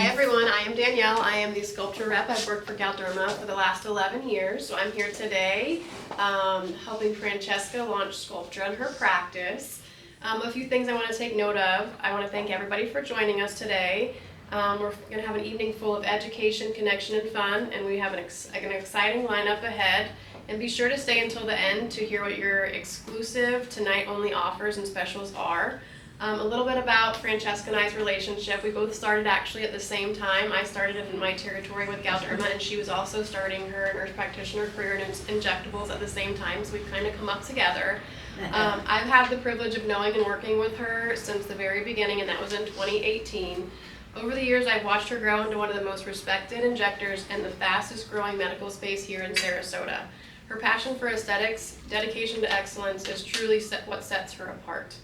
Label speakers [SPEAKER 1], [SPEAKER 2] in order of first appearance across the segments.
[SPEAKER 1] Hi everyone, I am Danielle. I am the Sculptra rep. I've worked for Galderma for the last 11 years. So I'm here today helping Francesca launch Sculptra in her practice. A few things I want to take note of. I want to thank everybody for joining us today. We're going to have an evening full of education, connection, and fun, and we have an exciting lineup ahead. And be sure to stay until the end to hear what your exclusive tonight-only offers and specials are. A little bit about Francesca and I's relationship. We both started actually at the same time. I started in my territory with Galderma, and she was also starting her nurse practitioner career in injectables at the same time, so we've kind of come up together. I've had the privilege of knowing and working with her since the very beginning, and that was in 2018. Over the years, I've watched her grow into one of the most respected injectors and the fastest growing medical space here in Sarasota. Her passion for aesthetics, dedication to excellence is truly what sets her apart.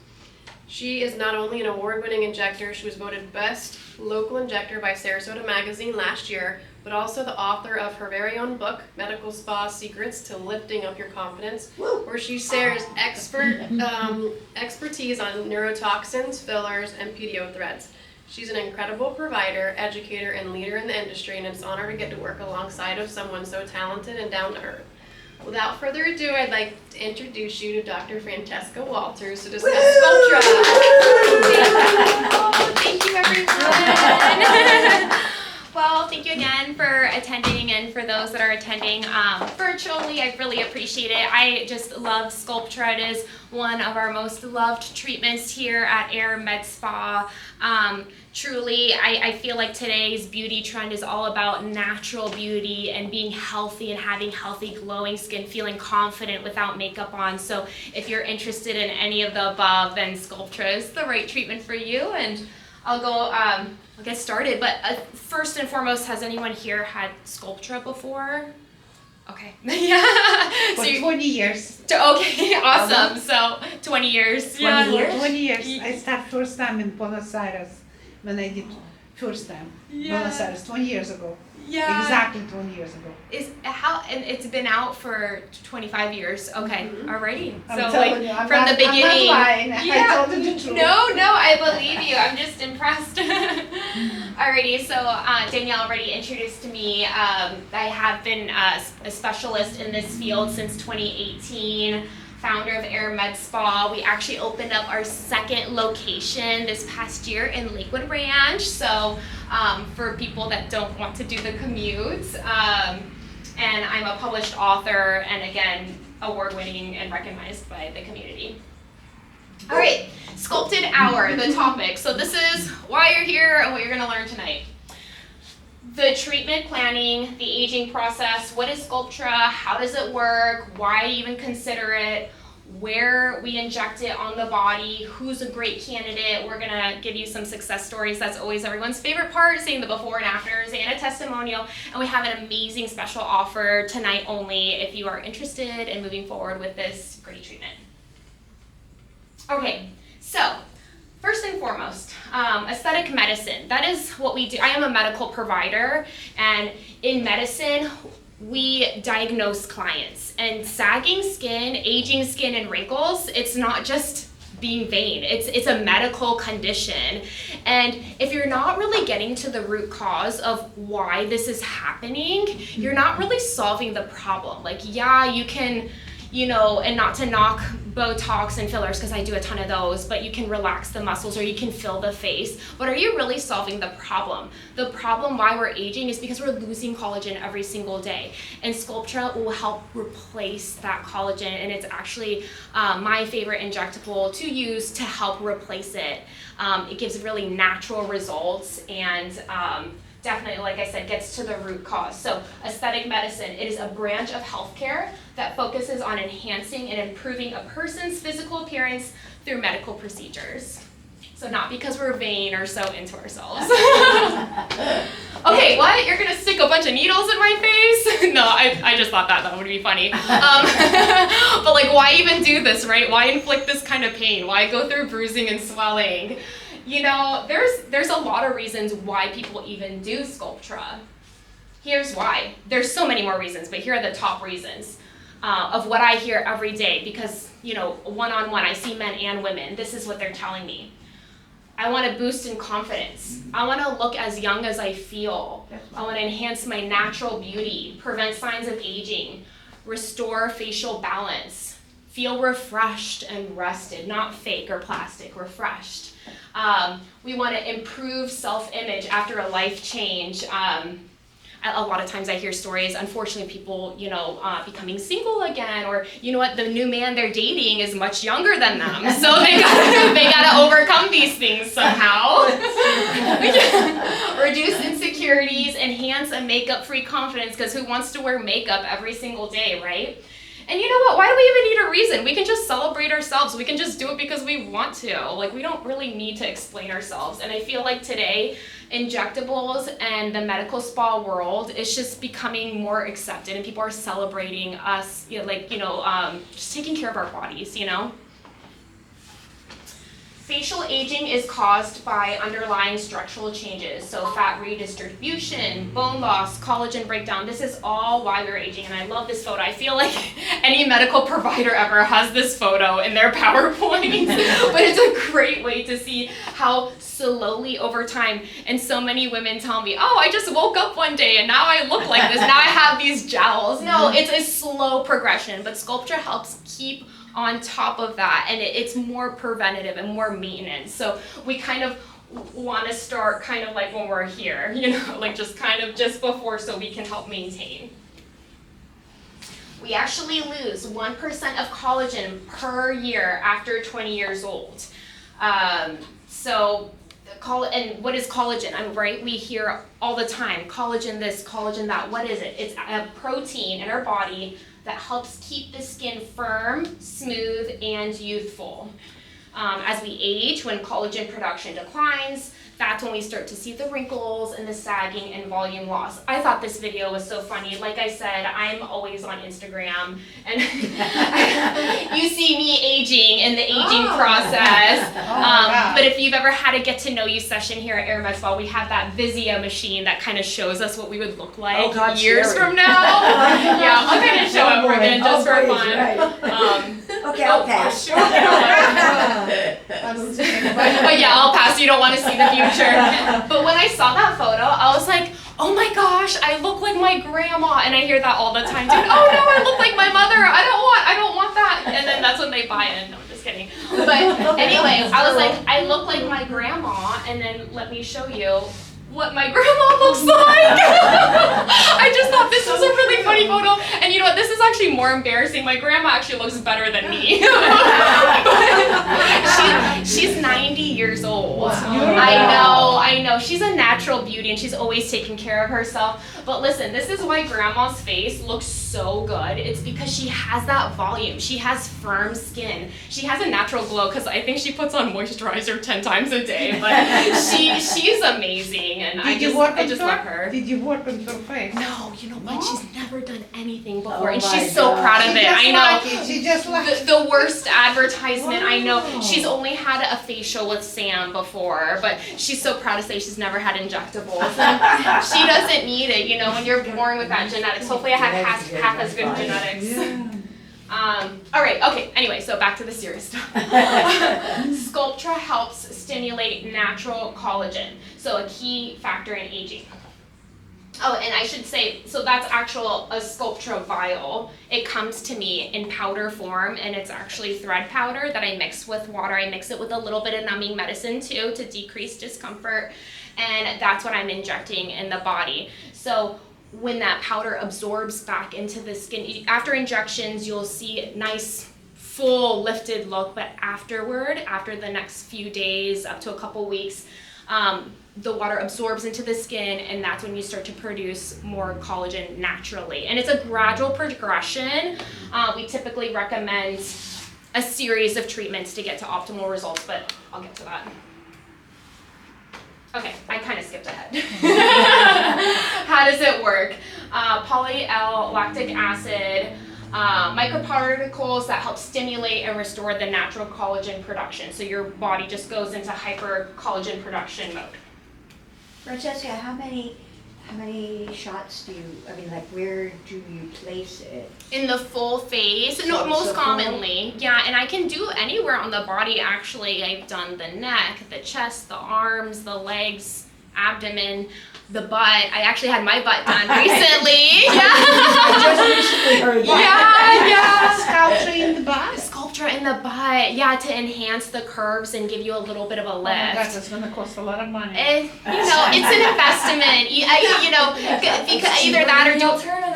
[SPEAKER 1] She is not only an award-winning injector, she was voted Best Local Injector by Sarasota Magazine last year, but also the author of her very own book, Medical Spa Secrets to Lifting Up Your Confidence, where she shares expertise on neurotoxins, fillers, and PDO threads. She's an incredible provider, educator, and leader in the industry, and it's an honor to get to work alongside of someone so talented and down to earth. Without further ado, I'd like to introduce you to Dr. Francesca Walters to discuss Sculptra.
[SPEAKER 2] Thank you, everyone. Well, thank you again for attending, and for those that are attending virtually, I really appreciate it. I just love Sculptra. It is one of our most loved treatments here at Aire MedSpa. Truly, I feel like today's beauty trend is all about natural beauty and being healthy and having healthy, glowing skin, feeling confident without makeup on. So if you're interested in any of the above, then Sculptra is the right treatment for you. And I'll get started. But first and foremost, has anyone here had Sculptra before? Okay. Yeah.
[SPEAKER 3] For 20 years.
[SPEAKER 2] Okay, awesome. So 20 years.
[SPEAKER 3] 20 years? 20 years. I started first time in Buenos Aires when I did first time. Buenos Aires 20 years ago.
[SPEAKER 2] Yeah.
[SPEAKER 3] Exactly 20 years ago.
[SPEAKER 2] And it's been out for 25 years. Okay.
[SPEAKER 3] Mm-hmm.
[SPEAKER 2] Alrighty.
[SPEAKER 3] I'm
[SPEAKER 2] So
[SPEAKER 3] telling you, I'm
[SPEAKER 2] from the beginning.
[SPEAKER 3] I'm not lying.
[SPEAKER 2] Yeah.
[SPEAKER 3] I told you the truth.
[SPEAKER 2] No, I believe you. I'm just impressed. Alrighty, so Danielle already introduced me. I have been a specialist in this field since 2018. Founder of Aire MedSpa. We actually opened up our second location this past year in Lakewood Ranch. So for people that don't want to do the commute, and I'm a published author, and again, award-winning and recognized by the community. All right, Sculpted Hour, the topic. So this is why you're here and what you're going to learn tonight. The treatment planning, the aging process, what is Sculptra, how does it work, why even consider it, where we inject it on the body, who's a great candidate. We're gonna give you some success stories. That's always everyone's favorite part, seeing the before and afters and a testimonial. And we have an amazing special offer tonight only if you are interested in moving forward with this great treatment. Okay, so first and foremost, aesthetic medicine. That is what we do. I am a medical provider, and in medicine, we diagnose clients. And sagging skin, aging skin, and wrinkles, it's not just being vain. It's a medical condition. And if you're not really getting to the root cause of why this is happening, you're not really solving the problem. Like, yeah, you can, and not to knock Botox and fillers, because I do a ton of those, but you can relax the muscles or you can fill the face. But are you really solving the problem? The problem why we're aging is because we're losing collagen every single day. And Sculptra will help replace that collagen, and it's actually my favorite injectable to use to help replace it. It gives really natural results, and definitely, like I said, gets to the root cause. So aesthetic medicine, it is a branch of healthcare that focuses on enhancing and improving a person's physical appearance through medical procedures. So not because we're vain or so into ourselves. Okay, what? You're gonna stick a bunch of needles in my face? No, I just thought that would be funny. But like, why even do this, right? Why inflict this kind of pain? Why go through bruising and swelling? There's a lot of reasons why people even do Sculptra. Here's why. There's so many more reasons, but here are the top reasons of what I hear every day, because, one-on-one, I see men and women. This is what they're telling me. I want to boost in confidence. I want to look as young as I feel. I want to enhance my natural beauty, prevent signs of aging, restore facial balance, feel refreshed and rested, not fake or plastic, refreshed. We want to improve self-image after a life change. A lot of times I hear stories, unfortunately, people, becoming single again, or you know what, the new man they're dating is much younger than them, so they gotta overcome these things somehow. Reduce insecurities, enhance a makeup-free confidence, because who wants to wear makeup every single day, right? And you know what, why do we even need a reason? We can just celebrate ourselves. We can just do it because we want to. Like, we don't really need to explain ourselves. And I feel like today, injectables and the medical spa world is just becoming more accepted, and people are celebrating us, just taking care of our bodies, Facial aging is caused by underlying structural changes, so fat redistribution, bone loss, collagen breakdown. This is all why we're aging, and I love this photo. I feel like any medical provider ever has this photo in their PowerPoint, but it's a great way to see how slowly over time, and so many women tell me, oh, I just woke up one day and now I look like this, now I have these jowls. No, it's a slow progression, but Sculptra helps keep on top of that, and it's more preventative and more maintenance. So we kind of want to start kind of like when we're here, like just before, so we can help maintain. We actually lose 1% of collagen per year after 20 years old. And what is collagen? Right? We hear all the time, collagen this, collagen that. What is it? It's a protein in our body that helps keep the skin firm, smooth, and youthful. As we age, when collagen production declines, that's when we start to see the wrinkles and the sagging and volume loss. I thought this video was so funny. Like I said, I'm always on Instagram, and you see me aging in the aging process. But if you've ever had a get to know you session here at Aire MedSpa, we have that Vizia machine that kind of shows us what we would look like years from now. Yeah, I'll kind of show it for you just for fun.
[SPEAKER 4] Right. Okay, I'll pass.
[SPEAKER 2] Sure. But yeah, I'll pass. You don't want to see the future. But when I saw that photo, I was like, oh my gosh, I look like my grandma. And I hear that all the time too. Oh no, I look like my mother. I don't want that. And then that's when they buy in. No, I'm just kidding. But anyway, I was like, I look like my grandma, and then let me show you what my grandma looks like. I just thought this was a really funny photo, and you know what, this is actually more embarrassing. My grandma actually looks better than me. She's 90 years old. Wow. I know. She's a natural beauty, and she's always taking care of herself. But listen, this is why grandma's face looks so good. It's because she has that volume. She has firm skin. She has a natural glow, because I think she puts on moisturizer 10 times a day. But she's amazing, and I just love her.
[SPEAKER 3] Did you work on her face?
[SPEAKER 2] No, you know what? She's never done anything before, and she's so proud of it. I know.
[SPEAKER 3] She just like
[SPEAKER 2] the worst advertisement. I know. She's only had a facial with Sam before, but she's so proud to say she's never had injectables. And she doesn't need it. When you're born with that genetics. Hopefully I have half as good genetics. Yeah. All right, okay, anyway, so back to the serious stuff. Sculptra helps stimulate natural collagen, so a key factor in aging. Oh, and I should say, so that's a Sculptra vial. It comes to me in powder form, and it's actually thread powder that I mix with water. I mix it with a little bit of numbing medicine too to decrease discomfort, and that's what I'm injecting in the body. So when that powder absorbs back into the skin, after injections, you'll see a nice full lifted look, but after the next few days, up to a couple weeks, the water absorbs into the skin, and that's when you start to produce more collagen naturally. And it's a gradual progression. We typically recommend a series of treatments to get to optimal results, but I'll get to that. Okay, I kind of skipped ahead. How does it work? Poly-L-lactic acid, microparticles that help stimulate and restore the natural collagen production. So your body just goes into hyper collagen production mode.
[SPEAKER 4] Francesca, how many How many shots do you, I mean, like, where do you place it?
[SPEAKER 2] In the full face, no,
[SPEAKER 4] So-
[SPEAKER 2] most
[SPEAKER 4] so full-
[SPEAKER 2] commonly, yeah, and I can do anywhere on the body actually. I've done the neck, the chest, the arms, the legs, abdomen, the butt. I actually had my butt done recently.
[SPEAKER 4] I just recently heard that.
[SPEAKER 2] Yeah,
[SPEAKER 3] Sculptra in the butt?
[SPEAKER 2] Sculptra in the butt, yeah, to enhance the curves and give you a little bit of a
[SPEAKER 3] Oh my God,
[SPEAKER 2] lift.
[SPEAKER 3] that's gonna cost a lot of money.
[SPEAKER 2] And, it's an investment. Because either that or do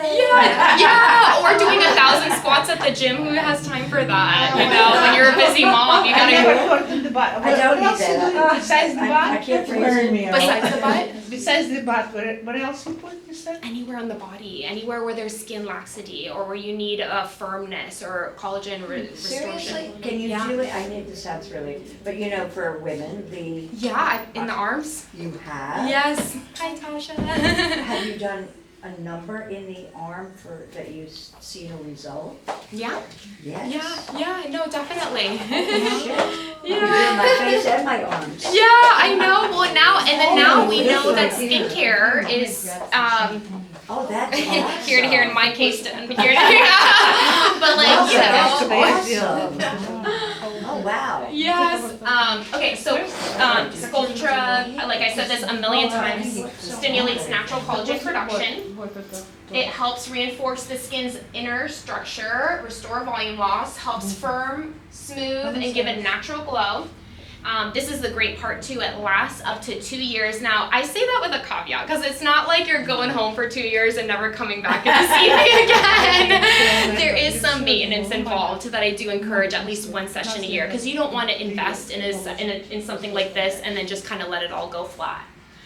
[SPEAKER 2] yeah, or doing 1,000 squats at the gym. Who has time for that? When you're a busy mom, you
[SPEAKER 3] I
[SPEAKER 2] gotta.
[SPEAKER 3] never worked in the butt.
[SPEAKER 4] I don't
[SPEAKER 3] What else
[SPEAKER 4] need
[SPEAKER 3] you
[SPEAKER 4] that.
[SPEAKER 3] do besides the
[SPEAKER 4] I
[SPEAKER 3] butt?
[SPEAKER 4] can't phrase it.
[SPEAKER 2] Besides the butt,
[SPEAKER 3] Besides the butt, what else you put, you said?
[SPEAKER 2] anywhere on the body, anywhere where there's skin laxity or where you need a firmness or collagen restoration.
[SPEAKER 4] Seriously? Can you
[SPEAKER 2] Yeah.
[SPEAKER 4] do it? I need, this sounds really, but for women,
[SPEAKER 2] Yeah, in the arms.
[SPEAKER 4] you have?
[SPEAKER 2] Yes. Hi, Tasha.
[SPEAKER 4] Have you done a number in the arm that you've seen a result?
[SPEAKER 2] Yeah.
[SPEAKER 4] Yes?
[SPEAKER 2] Yeah. No, definitely.
[SPEAKER 4] Shit.
[SPEAKER 2] Yeah.
[SPEAKER 4] You're in my face and my arms.
[SPEAKER 2] Yeah, I know. Well, now we know that skincare is
[SPEAKER 4] Oh, that's awesome.
[SPEAKER 2] here to here in my case, here to here. But
[SPEAKER 3] That's a big deal.
[SPEAKER 4] Awesome. Oh, wow.
[SPEAKER 2] Yes. Okay. So Sculptra, like I said this a million times, stimulates natural collagen production. It helps reinforce the skin's inner structure, restore volume loss, helps firm, smooth, and give a natural glow. This is the great part too. It lasts up to 2 years. Now, I say that with a caveat because it's not like you're going home for 2 years and never coming back to see me again. There is some maintenance involved that I do encourage at least one session a year because you don't want to invest in something like this and then just kind of let it all go flat.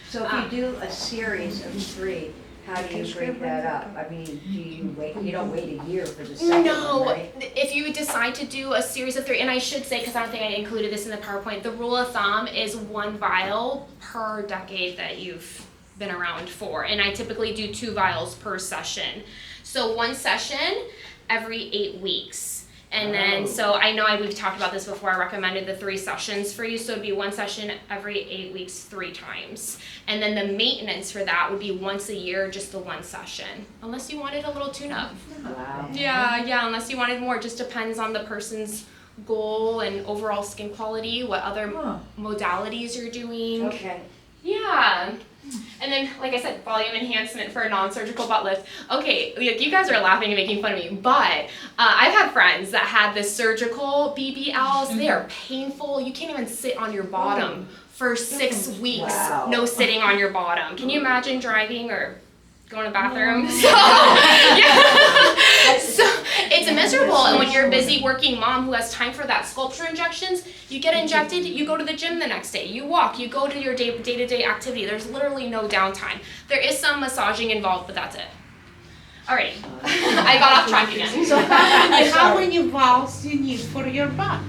[SPEAKER 4] So if you do a series of 3, how do you break that up? I mean, you don't wait a year for the second
[SPEAKER 2] No,
[SPEAKER 4] one, right?
[SPEAKER 2] if you decide to do a series of 3, and I should say, because I don't think I included this in the PowerPoint, the rule of thumb is 1 vial per decade that you've been around for. And I typically do 2 vials per session. So 1 session every 8 weeks. And then, so I know we've talked about this before, I recommended the 3 sessions for you, so it'd be 1 session every 8 weeks, 3 times. And then the maintenance for that would be once a year, just the 1 session, unless you wanted a little tune-up.
[SPEAKER 4] Wow.
[SPEAKER 2] Yeah, unless you wanted more, it just depends on the person's goal and overall skin quality, what other modalities you're doing.
[SPEAKER 4] Okay.
[SPEAKER 2] Yeah. And then, like I said, volume enhancement for a non-surgical butt lift. Okay, you guys are laughing and making fun of me, but I've had friends that had the surgical BBLs. They are painful. You can't even sit on your bottom for 6 weeks.
[SPEAKER 4] Wow.
[SPEAKER 2] No sitting on your bottom. Can you imagine driving or going to the bathroom? So it's miserable. And when you're a busy working mom who has time for that Sculptra injections, you get injected, you go to the gym the next day, you walk, you go to your day-to-day activity. There's literally no downtime. There is some massaging involved, but that's it. Alrighty, I got off track again.
[SPEAKER 3] So how many vials do you need for your butt?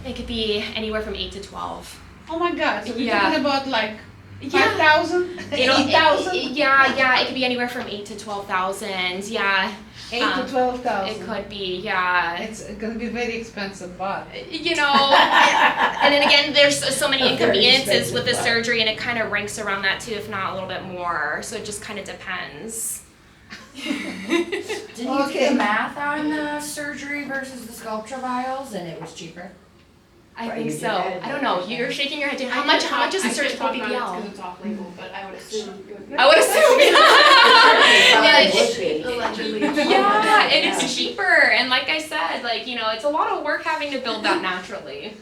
[SPEAKER 2] It could be anywhere from 8 to 12.
[SPEAKER 3] Oh my God, so we're
[SPEAKER 2] Yeah.
[SPEAKER 3] talking about like
[SPEAKER 2] Yeah.
[SPEAKER 3] 5,000, 8,000?
[SPEAKER 2] Yeah, it could be anywhere from 8 to 12,000. Yeah,
[SPEAKER 3] 8 to 12,000.
[SPEAKER 2] it could be. Yeah.
[SPEAKER 3] It's gonna be very expensive butt.
[SPEAKER 2] And then again, there's so many
[SPEAKER 4] Very
[SPEAKER 2] inconveniences with the
[SPEAKER 4] expensive,
[SPEAKER 2] surgery, and it kind of ranks around that too, if not a little bit more. So it just kind of depends.
[SPEAKER 5] Did you do the math on the surgery versus the Sculptra vials and it was cheaper?
[SPEAKER 2] I
[SPEAKER 4] Right,
[SPEAKER 2] think
[SPEAKER 4] you
[SPEAKER 2] so.
[SPEAKER 4] did.
[SPEAKER 2] I don't know. You're shaking your head. How much is a surgical
[SPEAKER 1] Because
[SPEAKER 2] BBL?
[SPEAKER 1] it's off label, but I would assume it would be.
[SPEAKER 2] I would assume.
[SPEAKER 4] It would be.
[SPEAKER 1] Allegedly.
[SPEAKER 2] Yeah, and it's cheaper. And like I said, it's a lot of work having to build that naturally.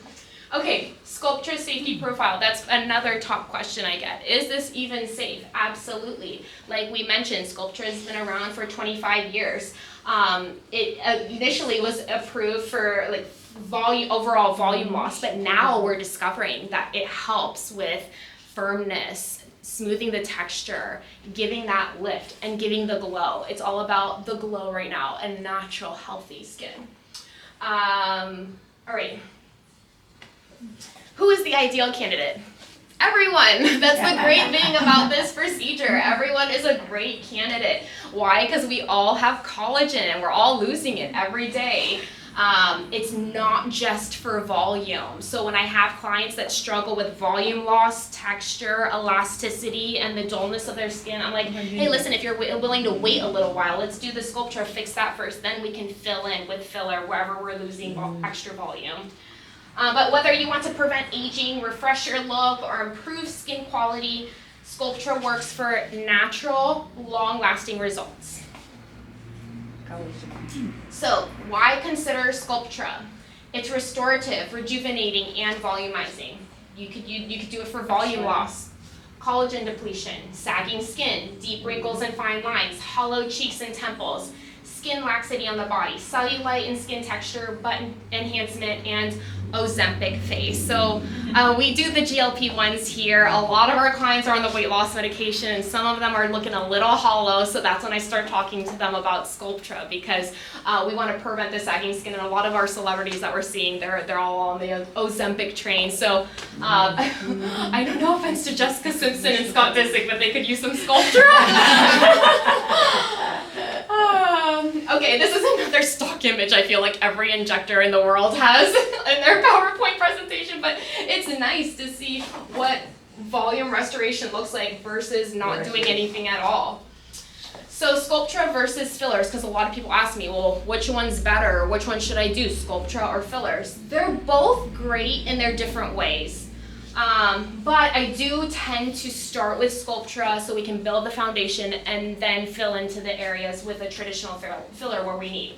[SPEAKER 2] Okay, Sculptra safety profile. That's another top question I get. Is this even safe? Absolutely. Like we mentioned, Sculptra has been around for 25 years. It initially was approved for overall volume loss, but now we're discovering that it helps with firmness, smoothing the texture, giving that lift, and giving the glow. It's all about the glow right now and natural, healthy skin. All right. Who is the ideal candidate? Everyone. That's the great thing about this procedure. Everyone is a great candidate. Why? Because we all have collagen and we're all losing it every day. It's not just for volume. So when I have clients that struggle with volume loss, texture, elasticity, and the dullness of their skin, I'm like, hey, listen, if you're willing to wait a little while, let's do the Sculptra, fix that first, then we can fill in with filler wherever we're losing extra volume. But whether you want to prevent aging, refresh your look, or improve skin quality, Sculptra works for natural, long-lasting results. So, why consider Sculptra? It's restorative, rejuvenating, and volumizing. You could do it for volume loss, collagen depletion, sagging skin, deep wrinkles and fine lines, hollow cheeks and temples, skin laxity on the body, cellulite and skin texture, butt enhancement, and Ozempic face. So we do the GLP-1s here. A lot of our clients are on the weight loss medication, and some of them are looking a little hollow, so that's when I start talking to them about Sculptra, because we want to prevent the sagging skin, and a lot of our celebrities that we're seeing, they're all on the Ozempic train. So I know, no offense to Jessica Simpson and Scott Disick, but they could use some Sculptra. Okay, this is another stock image I feel like every injector in the world has in their PowerPoint presentation, but it's nice to see what volume restoration looks like versus not doing anything at all. So Sculptra versus fillers, because a lot of people ask me, well, which one's better? Which one should I do, Sculptra or fillers? They're both great in their different ways. But I do tend to start with Sculptra so we can build the foundation and then fill into the areas with a traditional filler where we need.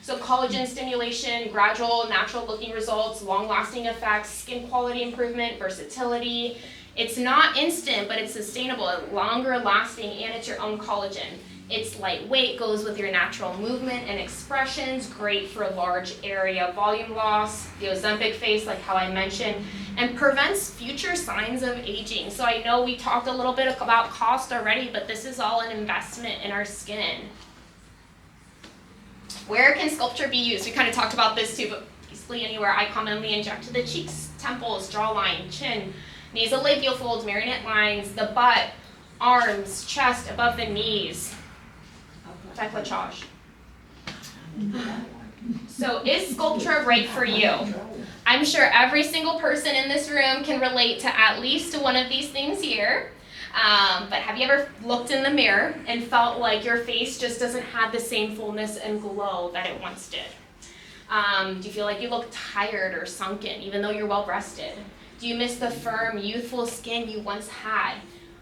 [SPEAKER 2] So collagen stimulation, gradual, natural looking results, long-lasting effects, skin quality improvement, versatility. It's not instant, but it's sustainable, longer lasting, and it's your own collagen. It's lightweight, goes with your natural movement and expressions, great for large area volume loss, the Ozempic face, like how I mentioned, and prevents future signs of aging. So I know we talked a little bit about cost already, but this is all an investment in our skin. Where can Sculptra be used? We kind of talked about this too, but basically anywhere. I commonly inject to the cheeks, temples, jawline, chin, nasolabial folds, marionette lines, the butt, arms, chest, above the knees, décolletage. So is Sculptra right for you? I'm sure every single person in this room can relate to at least one of these things here. But have you ever looked in the mirror and felt like your face just doesn't have the same fullness and glow that it once did? Do you feel like you look tired or sunken even though you're well rested? Do you miss the firm, youthful skin you once had?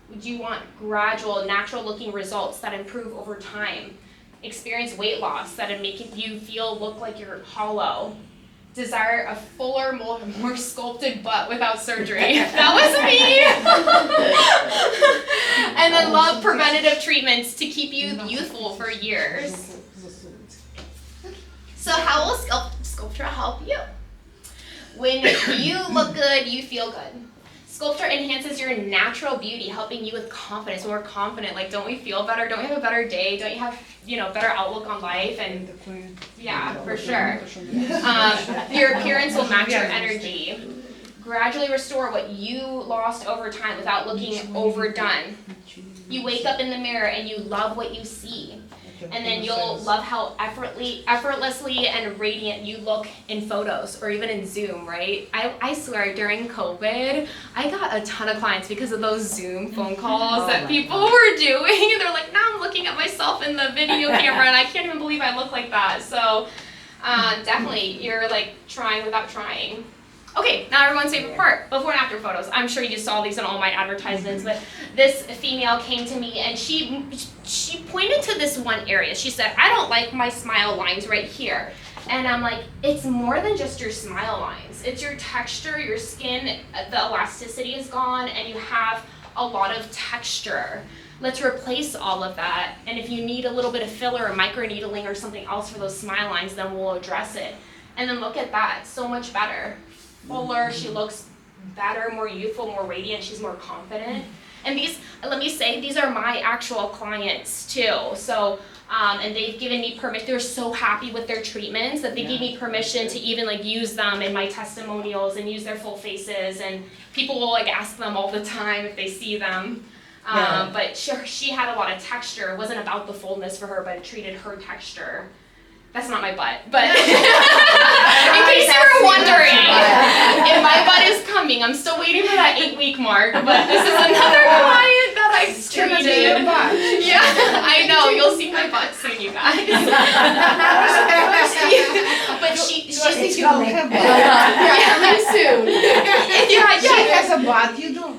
[SPEAKER 2] Would you want gradual, natural looking results that improve over time? Experience weight loss that would make you look like you're hollow? Desire a fuller, more sculpted butt without surgery? That was me! And then love preventative treatments to keep you youthful for years. So how will Sculptra help you? When you look good, you feel good. Sculptra enhances your natural beauty, helping you with confidence. When we're confident, like, don't we feel better? Don't we have a better day? Don't you have, better outlook on life? And yeah, for sure. Your appearance will match your energy. Gradually restore what you lost over time without looking overdone. You wake up in the mirror and you love what you see. And then you'll love how effortlessly and radiant you look in photos or even in Zoom, right? I swear, during COVID, I got a ton of clients because of those Zoom phone calls that people were doing. And they're like, now I'm looking at myself in the video camera and I can't even believe I look like that. So definitely, you're like trying without trying. Okay, now everyone's favorite part, before and after photos. I'm sure you saw these in all my advertisements, but this female came to me and she pointed to this one area. She said, I don't like my smile lines right here. And I'm like, it's more than just your smile lines. It's your texture, your skin, the elasticity is gone, and you have a lot of texture. Let's replace all of that. And if you need a little bit of filler or microneedling or something else for those smile lines, then we'll address it. And then look at that, so much better. Fuller, she looks better, more youthful, more radiant, she's more confident. And these, let me say, these are my actual clients too. So, and they've given me permission, they're so happy with their treatments that they gave me permission to even like use them in my testimonials and use their full faces, and people will like ask them all the time if they see them. But she had a lot of texture. It wasn't about the fullness for her, but it treated her texture. That's not my butt, but in case you were wondering, if my butt is coming, I'm still waiting for that 8-week mark, but this is another client that I've treated. Yeah, I know, you'll see my butt soon, you guys. But she's
[SPEAKER 4] It's coming.
[SPEAKER 1] Coming soon.
[SPEAKER 3] She has a butt, you do.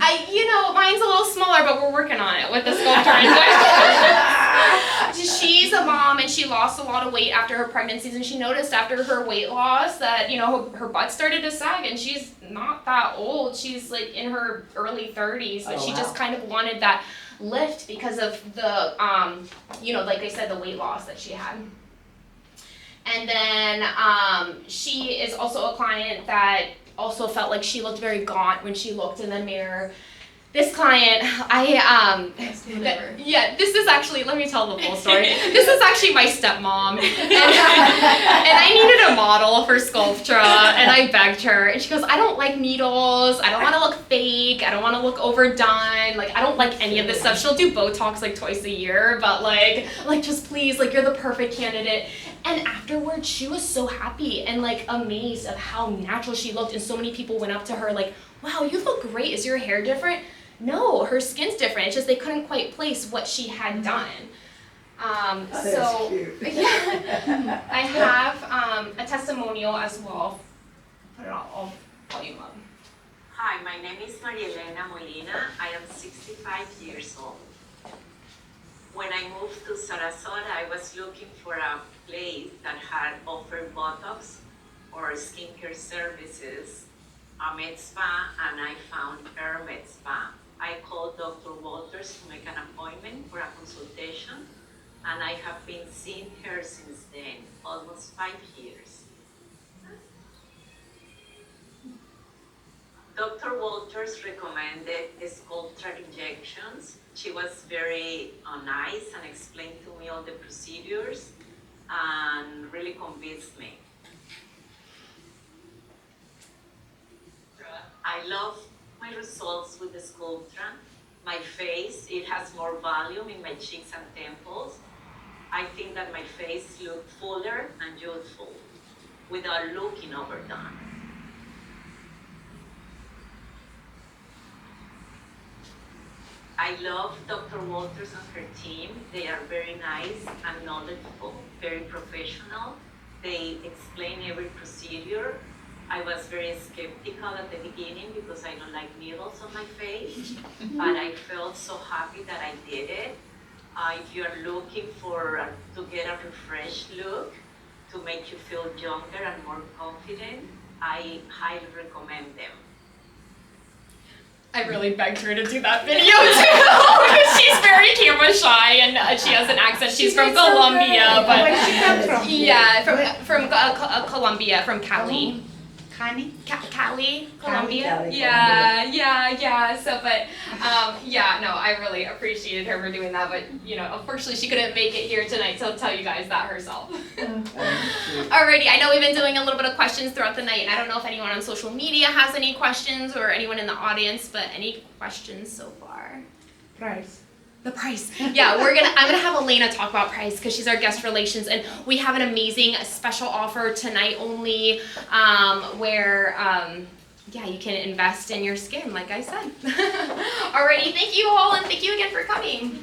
[SPEAKER 2] Mine's a little smaller, but we're working on it with the Sculptra injection. She's a mom and she lost a lot of weight after her pregnancies, and she noticed after her weight loss that, her butt started to sag, and she's not that old. She's like in her early 30s, but she just kind of wanted that lift because of the, like I said, the weight loss that she had. And then she is also a client that also felt like she looked very gaunt when she looked in the mirror. This client, this is actually, let me tell the full story. This is actually my stepmom, and I needed a model for Sculptra, and I begged her, and she goes, I don't like needles, I don't want to look fake, I don't want to look overdone, like, I don't like any of this stuff. She'll do Botox like twice a year, but like just please, like, you're the perfect candidate. And afterwards, she was so happy and like amazed of how natural she looked, and so many people went up to her like, wow, you look great, is your hair different? No, her skin's different. It's just they couldn't quite place what she had done. Yeah, I have a testimonial as well. Put it on, I'll volume up.
[SPEAKER 6] Hi, my name is Maria Elena Molina. I am 65 years old. When I moved to Sarasota, I was looking for a place that had offered Botox or skincare services, a med spa, and I found Aire MedSpa. I called Dr. Walters to make an appointment for a consultation, and I have been seeing her since then, almost 5 years. Dr. Walters recommended Sculptra injections. She was very nice and explained to me all the procedures and really convinced me. I love my results with the Sculptra. My face, it has more volume in my cheeks and temples. I think that my face looks fuller and youthful without looking overdone. I love Dr. Walters and her team. They are very nice and knowledgeable, very professional. They explain every procedure. I was very skeptical at the beginning because I don't like needles on my face, but I felt so happy that I did it. If you are looking to get a refreshed look, to make you feel younger and more confident, I highly recommend them.
[SPEAKER 2] I really begged her to do that video too, because she's very camera shy and she has an accent. She's from Colombia, but
[SPEAKER 3] Where she come from?
[SPEAKER 2] yeah, from Colombia, from Cali.
[SPEAKER 3] Honey?
[SPEAKER 2] Cali, Colombia.
[SPEAKER 4] Cali,
[SPEAKER 2] Yeah. So, but no, I really appreciated her for doing that. But unfortunately, she couldn't make it here tonight to tell you guys that herself. Alrighty, I know we've been doing a little bit of questions throughout the night, and I don't know if anyone on social media has any questions or anyone in the audience, but any questions so far?
[SPEAKER 3] Price.
[SPEAKER 2] The price. Yeah, I'm gonna have Elena talk about price because she's our guest relations, and we have an amazing special offer tonight only, where you can invest in your skin, like I said. Alrighty, thank you all, and thank you again for coming.